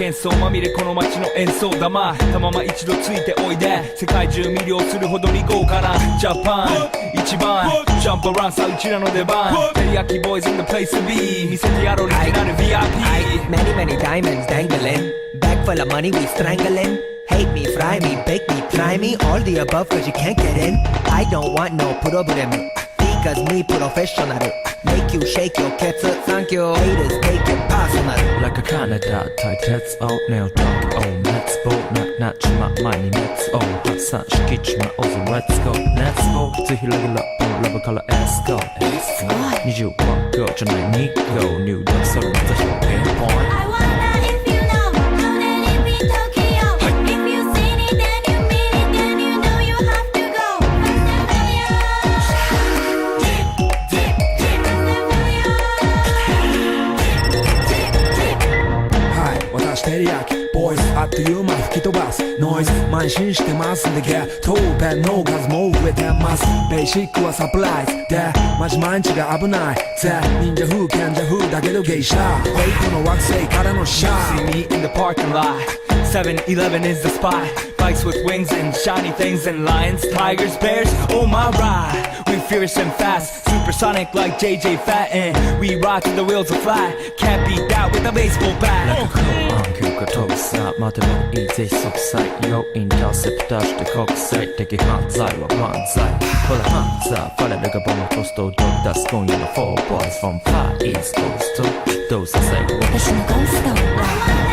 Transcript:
幻想まみれこの街の演奏玉たまま一度ついておいで世界中魅了するほどに豪華なジャパン一番ジャンプアラウンさうちらの出番テリヤキボーイズ in the place to be 見せてやろうオリジナル VIP Many many diamonds dangling Bag full of money we strangling Hate me, fry me, bake me, try me All the above cause you can't get in I don't want no problem Because me professional Make you shake your cats Thank you Haters take it personal Like a Canada tight heads out nail talk oh let's go not my money let's go hot sun skitch my also let's goぜひレギュラーラブから Let's go 21 go じゃない2 go 入力するまた表現 point I wonder if you know how that it be Tokyo If you seen it then you mean it then you know you have to goはい私テリヤキボイスあっという間吹き飛ばすノイズ慢心してますんでゲットペンの数も増えてますベーシックはサプライズでマジ毎日が危ないぜ忍者風賢者風だけどゲイシャフェイクの惑星からのシャ See me in the parking lot 7-Eleven is the spot Bikes with wings and shiny things and lions, tigers, bears, oh my ride We fierce and fast, supersonic like JJ Fat And we ride till the wheels are flat Can't beat that with a baseball bat Like a cool angle が飛びさ待てばいいぜ即歳要インターセプターして国際的犯罪は万歳ほらハンザーファレルがボムコストをドッ出す今夜の4 boys from far east coast どうせ最後私のゴースト